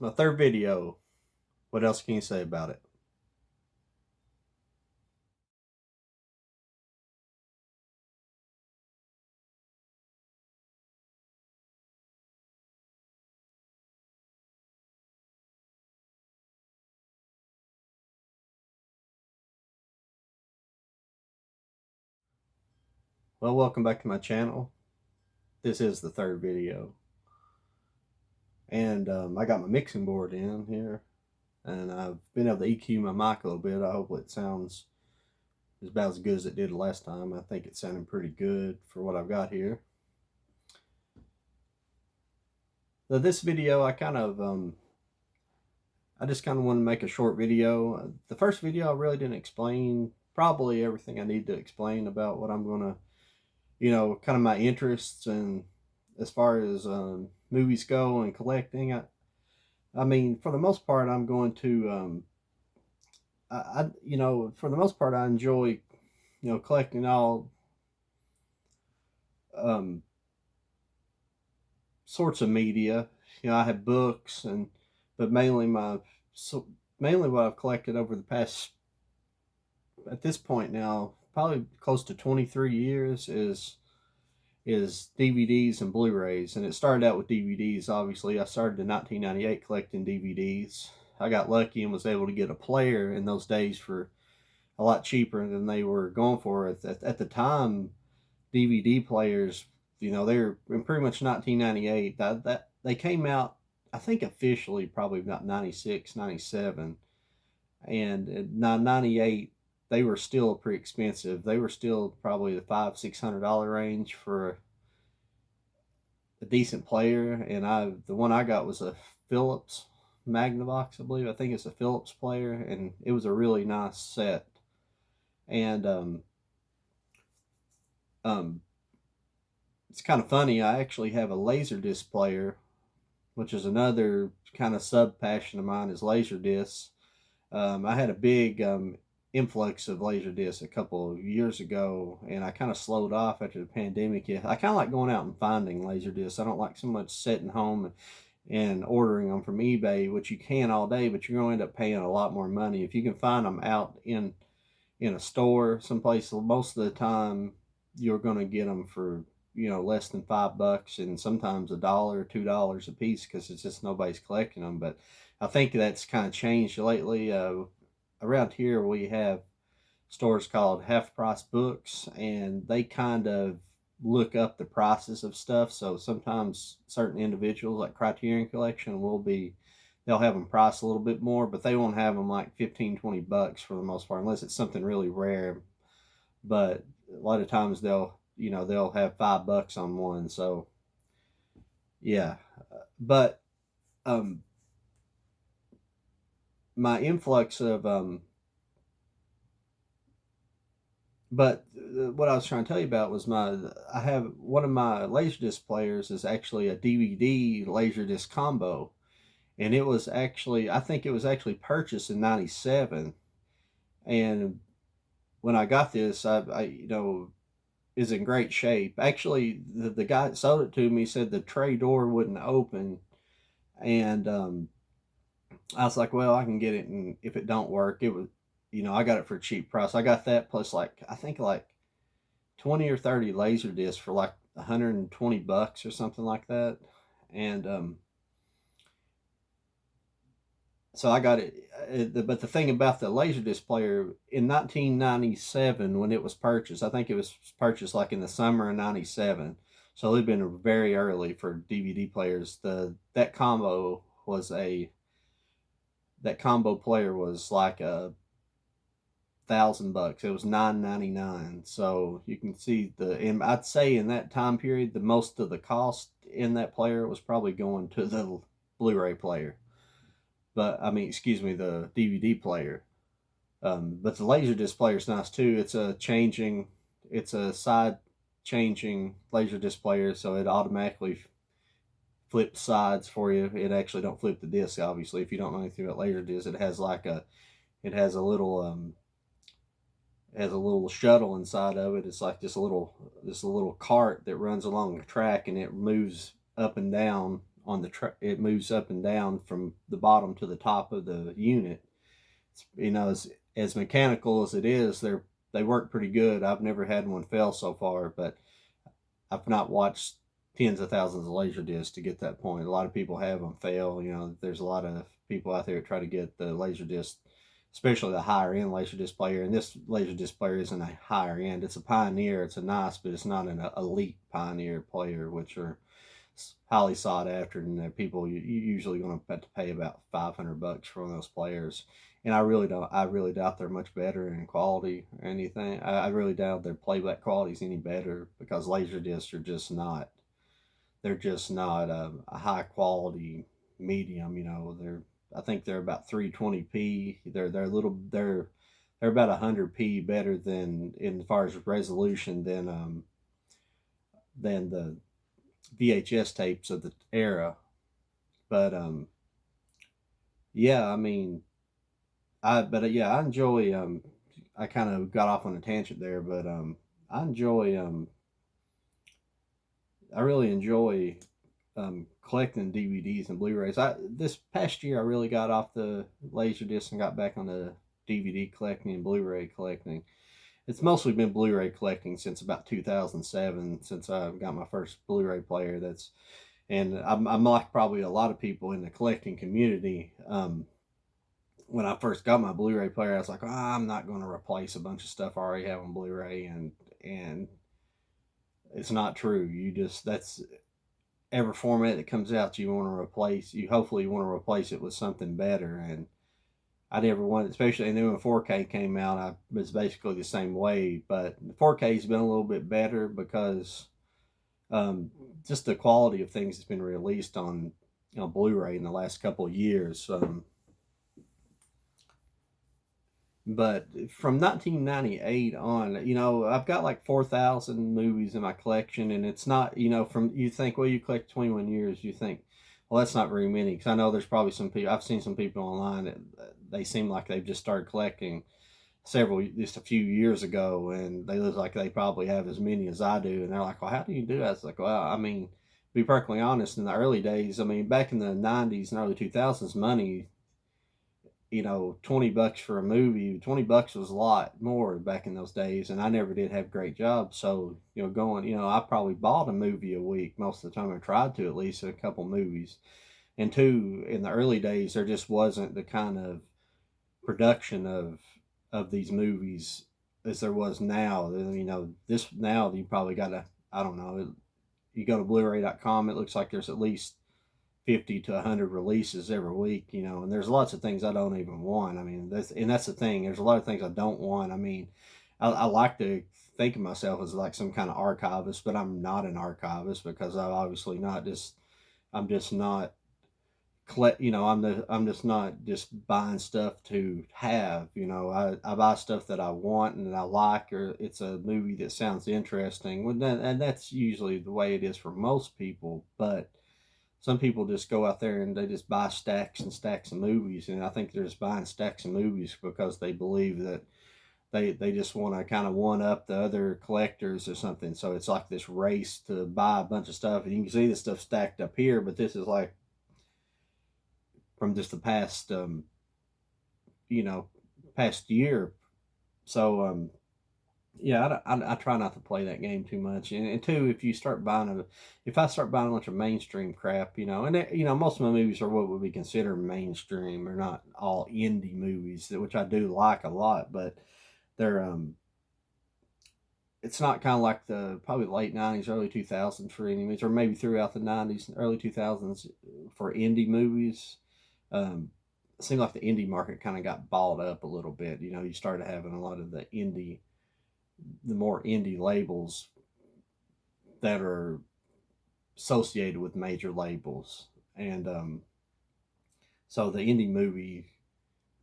my third video. What else can you say about it? Well, welcome back to my channel. This is the third video. And I got my mixing board in here. And I've been able to EQ my mic a little bit. I hope it sounds about as good as it did last time. I think it's sounding pretty good for what I've got here. So this video, I just kind of want to make a short video. The first video, I really didn't explain probably everything I need to explain about what I'm going to, kind of my interests and as far as movies go and collecting. I mean, for the most part, I'm going to, for the most part, I enjoy, collecting all sorts of media. I have books but mainly mainly what I've collected over the past, at this point now, probably close to 23 years is DVDs and Blu-rays. And it started out with DVDs. Obviously, I started in 1998 collecting DVDs. I got lucky and was able to get a player in those days for a lot cheaper than they were going for at the time. DVD players, they were in pretty much 1998. That they came out, I think officially probably about 96, 97, and in 98 they were still pretty expensive. They were still probably the $500-600 range for a decent player. And the one I got was a Philips Magnavox, I believe. I think it's a Philips player, and it was a really nice set. And it's kind of funny. I actually have a laserdisc player, which is another kind of sub passion of mine, is laserdiscs. I had a big influx of laserdiscs a couple of years ago, and I kind of slowed off after the pandemic. Yeah, I kind of like going out and finding laserdiscs. I don't like so much sitting home and ordering them from eBay, which you can all day, but you're going to end up paying a lot more money if you can find them out in a store someplace. Most of the time, you're going to get them for less than $5, and sometimes $1 or $2 a piece, because it's just nobody's collecting them. But I think that's kind of changed lately. Around here we have stores called Half Price Books, and they kind of look up the prices of stuff. So sometimes certain individuals, like Criterion Collection, they'll have them priced a little bit more, but they won't have them like 15-20 bucks for the most part, unless it's something really rare. But a lot of times they'll have $5 on one. So yeah, but my influx of but what I was trying to tell you about was I have one of my laserdisc players is actually a DVD laserdisc combo, and I think it was actually purchased in '97. And when I got this, I is in great shape. Actually, the guy that sold it to me said the tray door wouldn't open, and I was like, well, I can get it, and if it don't work, it was, I got it for a cheap price. I got that plus I think like 20 or 30 laser discs for like 120 bucks or something like that. And so I got it. But the thing about the laserdisc player, in 1997 when it was purchased, I think it was purchased like in the summer of '97. So it had been very early for DVD players. That combo player was like $1,000. It was $999. So you can see and I'd say in that time period, the most of the cost in that player was probably going to the Blu-ray player. But I mean, excuse me, the DVD player. But the Laserdisc player is nice too. It's a side changing Laserdisc player, so it automatically flips sides for you. It actually don't flip the disc, obviously. If you don't know anything about Laserdisc, it has a little shuttle inside of it. It's like this little cart that runs along the track, and it moves up and down on the it moves up and down from the bottom to the top of the unit. You know, as mechanical as it is, they work pretty good. I've never had one fail so far, but I've not watched tens of thousands of laser discs to get that point. A lot of people have them fail. You know, there's a lot of people out there that try to get the laser disc, especially the higher end laser disc player. And this laser disc player isn't a higher end. It's a Pioneer. It's a nice, but it's not an elite Pioneer player, which are highly sought after, and people you usually going to have to pay about $500 for one of those players. And I really don't. I really doubt they're much better in quality or anything. I really doubt their playback quality is any better because laser discs are just not. They're just not a high quality medium. You know, I think they're about 320p. They're a little. They're about 100p better than in as far as resolution than the VHS tapes of the era. But yeah, I mean, I enjoy. I kind of got off on a tangent there, but I enjoy. I really enjoy collecting DVDs and Blu-rays. This past year I really got off the Laserdisc and got back on the DVD collecting and Blu-ray collecting. It's mostly been Blu-ray collecting since about 2007, since I got my first Blu-ray player. And I'm like probably a lot of people in the collecting community. When I first got my Blu-ray player, I was like, oh, I'm not going to replace a bunch of stuff I already have on Blu-ray, and it's not true. That's every format that comes out, you want to replace. You hopefully want to replace it with something better, and I never wanted, especially and then when 4K came out, I was basically the same way. But the 4K has been a little bit better because just the quality of things that's been released on Blu-ray in the last couple of years. But from 1998 on, I've got like 4,000 movies in my collection, and it's not, from you think, well, you collect 21 years, you think, well, that's not very many. Because I know there's probably some people, I've seen some people online that they seem like they've just started collecting just a few years ago, and they look like they probably have as many as I do. And they're like, well, how do you do that? It's like, well, I mean, to be perfectly honest, in the early days, I mean, back in the 90s and early 2000s, money, $20 for a movie, $20 was a lot more back in those days. And I never did have great jobs. So, I probably bought a movie a week most of the time. I tried to, at least a couple movies. And two, in the early days, there just wasn't the kind of production of these movies as there was now. This now you probably got to, I don't know, you go to bluray.com, it looks like there's at least 50 to 100 releases every week, and there's lots of things I don't even want. I mean, that's the thing. There's a lot of things I don't want. I mean, I like to think of myself as like some kind of archivist, but I'm not an archivist because I'm just not I'm just not just buying stuff to have. I buy stuff that I want and I like, or it's a movie that sounds interesting. And that's usually the way it is for most people, but some people just go out there and they just buy stacks and stacks of movies, and I think they're just buying stacks of movies because they believe that they just want to kind of one up the other collectors or something. So it's like this race to buy a bunch of stuff, and you can see this stuff stacked up here, but this is like from just the past past year. So yeah, I try not to play that game too much. And two, if I start buying a bunch of mainstream crap, most of my movies are what would be considered mainstream. They're not all indie movies, which I do like a lot, but they're it's not kind of like the probably late 90s, early 2000s for indie movies, or maybe throughout the 90s, early 2000s for indie movies. It seemed like the indie market kind of got balled up a little bit. You started having a lot of the more indie labels that are associated with major labels. And so the indie movie,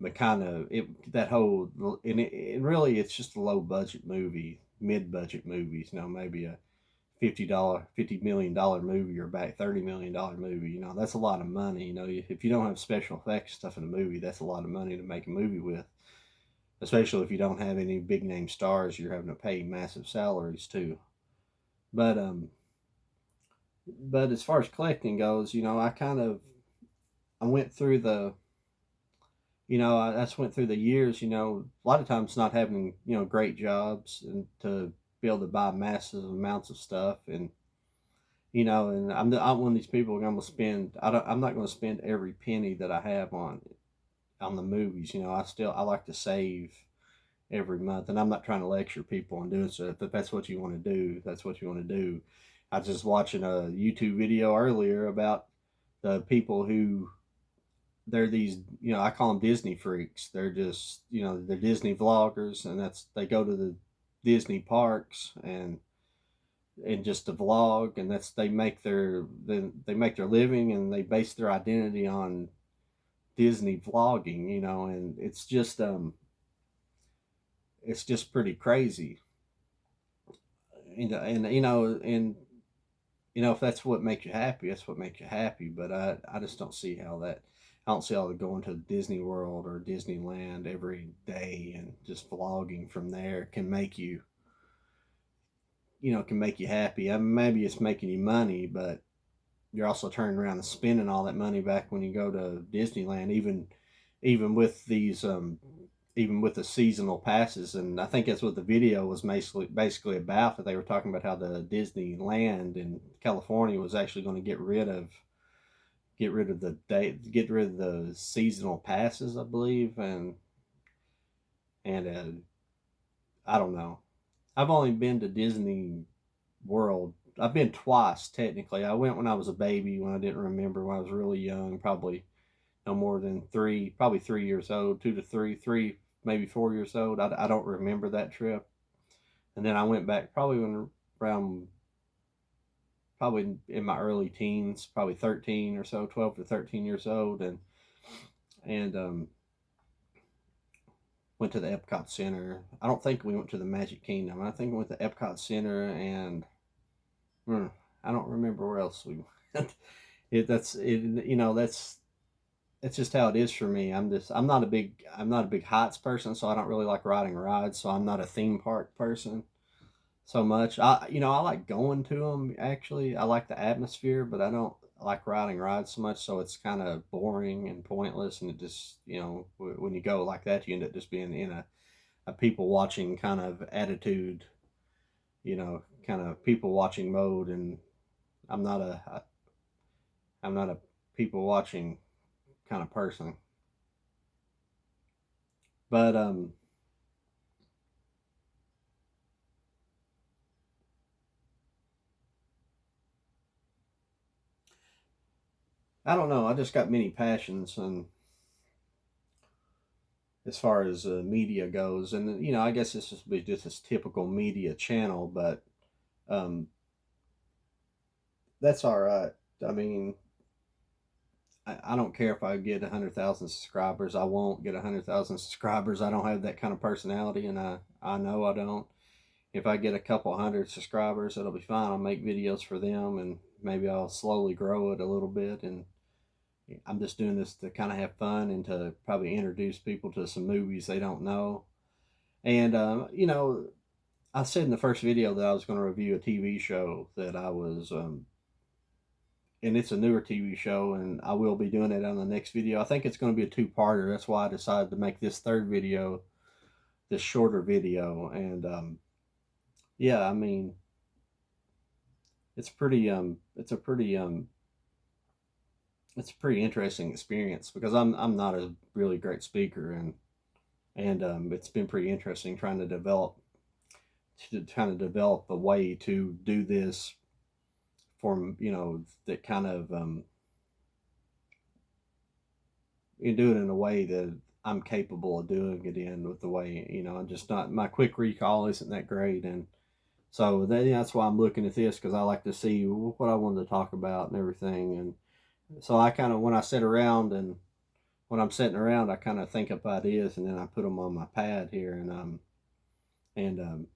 but kind of that whole, and really it's just a low budget movie, mid budget movies, maybe a $50 million movie or back $30 million movie. That's a lot of money. If you don't have special effects stuff in a movie, that's a lot of money to make a movie with, especially if you don't have any big name stars you're having to pay massive salaries to. But But as far as collecting goes, I went through the I just went through the years, a lot of times not having, great jobs and to be able to buy massive amounts of stuff. And, and I'm one of these people I'm going to spend, I'm not going to spend every penny that I have on the movies. I like to save every month, and I'm not trying to lecture people on doing so. If that's what you want to do, that's what you want to do. I was just watching a YouTube video earlier about the people who they're these, I call them Disney freaks. They're just, they're Disney vloggers, and they go to the Disney parks and just to vlog, and that's they make their living, and they base their identity on Disney vlogging, and it's just pretty crazy. If that's what makes you happy, that's what makes you happy. But I just don't see how that. I don't see how going to Disney World or Disneyland every day and just vlogging from there can make you happy. I mean, maybe it's making you money, but you're also turning around and spending all that money back when you go to Disneyland, even with these even with the seasonal passes. And I think that's what the video was basically about. That they were talking about how the Disneyland in California was actually going to get rid of the seasonal passes, I believe. And I don't know. I've only been to Disney World. I've been twice technically. I went when I was a baby, when I didn't remember, when I was really young, probably no more than probably 3 years old, 2 to 3, maybe 4 years old. I don't remember that trip. And then I went back probably around, probably in my early teens, probably 13 or so, 12 to 13 years old, and went to the Epcot Center. I don't think we went to the Magic Kingdom. I think we went to Epcot Center, and hmm, I don't remember where else we went. That's it. That's just how it is for me. I'm not a big heights person, so I don't really like riding rides. So I'm not a theme park person so much. I like going to them actually. I like the atmosphere, but I don't like riding rides so much. So it's kind of boring and pointless. And it just when you go like that, you end up just being in a people watching kind of attitude. Kind of people watching mode, and I'm not a I'm not a people watching kind of person. But I don't know. I just got many passions, and as far as media goes, and I guess this is just this typical media channel, but um, that's all right. I mean, I don't care if I get 100,000 subscribers. I won't get 100,000 subscribers. I don't have that kind of personality, and I know I don't. If I get a couple hundred subscribers, that'll be fine. I'll make videos for them, and maybe I'll slowly grow it a little bit. And I'm just doing this to kind of have fun and to probably introduce people to some movies they don't know. And I said in the first video that I was going to review a TV show that I was, and it's a newer TV show, and I will be doing it on the next video. I think it's going to be a two-parter. That's why I decided to make this third video, this shorter video. And yeah, I mean, it's a pretty interesting experience because I'm not a really great speaker, and it's been pretty interesting trying to develop a way to do this for that kind of you do it in a way that I'm capable of doing it in, with the way I'm just not, my quick recall isn't that great. And so that's why I'm looking at this, because I like to see what I wanted to talk about and everything. And so I kind of, when I'm sitting around, I kind of think up ideas, and then I put them on my pad here, and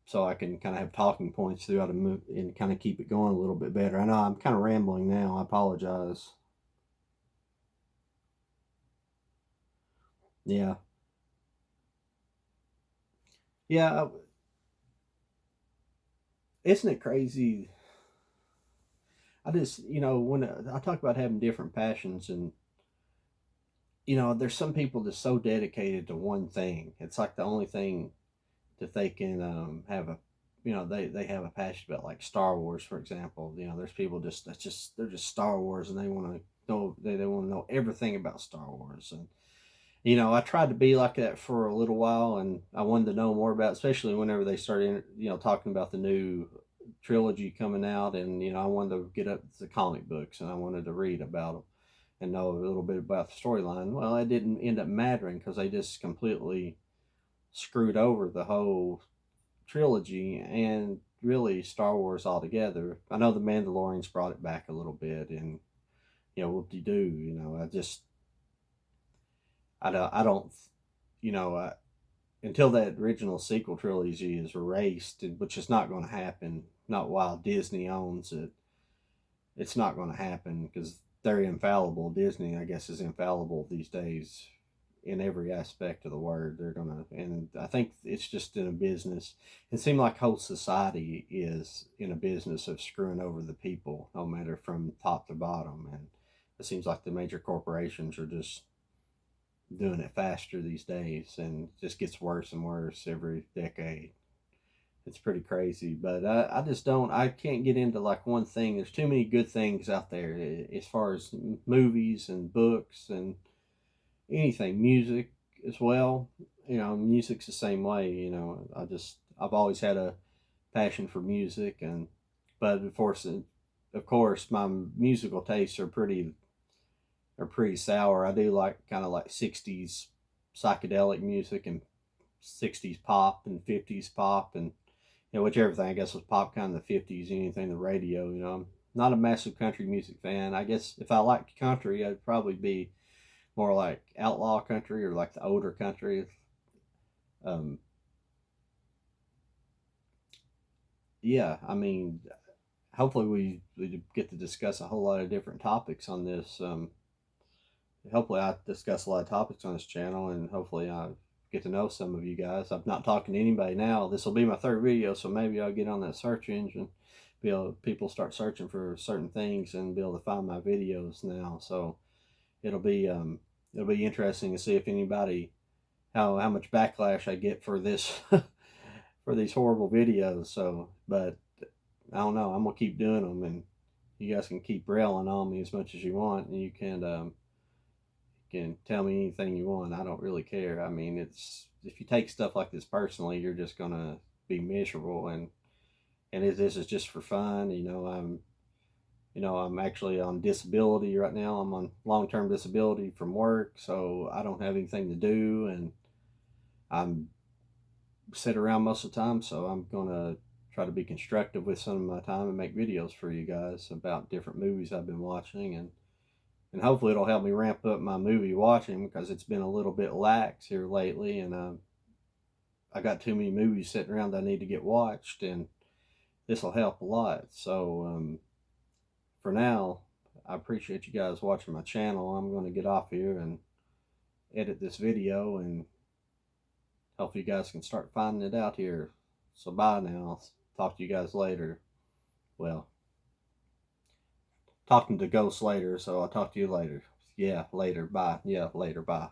so I can kind of have talking points throughout a move and kind of keep it going a little bit better. I know I'm kind of rambling now. I apologize. Yeah, yeah. Isn't it crazy? I just, when I talk about having different passions, and there's some people that's so dedicated to one thing. It's like the only thing that they can have a, they have a passion about, like Star Wars, for example. There's people they're just Star Wars, and they want to know, they want to know everything about Star Wars. And I tried to be like that for a little while, and I wanted to know more about, especially whenever they started, talking about the new trilogy coming out, and I wanted to get up to the comic books, and I wanted to read about them and know a little bit about the storyline. Well, it didn't end up mattering because they just completely screwed over the whole trilogy and really Star Wars altogether. I know the Mandalorians brought it back a little bit, and whoop de doo. I don't, you know, until that original sequel trilogy is erased, which is not going to happen. Not while Disney owns it. It's not going to happen because they're infallible. Disney, I guess, is infallible these days in every aspect of the word. They're gonna, and I think it's just in a business. It seems like whole society is in a business of screwing over the people, no matter from top to bottom. And it seems like the major corporations are just doing it faster these days, and it just gets worse and worse every decade. It's pretty crazy, but I just don't. I can't get into like one thing. There's too many good things out there as far as movies and books and anything, music as well. Music's the same way. I've always had a passion for music, and but of course, my musical tastes are pretty sour. I do like kind of like '60s psychedelic music and '60s pop and '50s pop, and which everything I guess was pop kind of the '50s. Anything the radio. I'm not a massive country music fan. I guess if I liked country, I'd probably be more like outlaw country or like the older country. Um, yeah, I mean, hopefully we get to discuss a whole lot of different topics on this. Hopefully I discuss a lot of topics on this channel, and hopefully I get to know some of you guys. I'm not talking to anybody now. This will be my third video, so maybe I'll get on that search engine. People start searching for certain things and be able to find my videos now. So it'll be it'll be interesting to see if anybody how much backlash I get for this for these horrible videos. So, but I don't know. I'm gonna keep doing them, and you guys can keep railing on me as much as you want, and you can tell me anything you want. I don't really care. I mean, it's if you take stuff like this personally, you're just gonna be miserable, and this is just for fun. I'm actually on disability right now. I'm on long-term disability from work, so I don't have anything to do, and I'm sit around most of the time. So I'm gonna try to be constructive with some of my time and make videos for you guys about different movies I've been watching, and hopefully it'll help me ramp up my movie watching because it's been a little bit lax here lately, and I got too many movies sitting around that I need to get watched, and this will help a lot. So for now, I appreciate you guys watching my channel. I'm going to get off here and edit this video, and hopefully you guys can start finding it out here. So bye now. Talk to you guys later. Well, talking to ghosts later, so I'll talk to you later. Yeah, later. Bye. Yeah, later. Bye.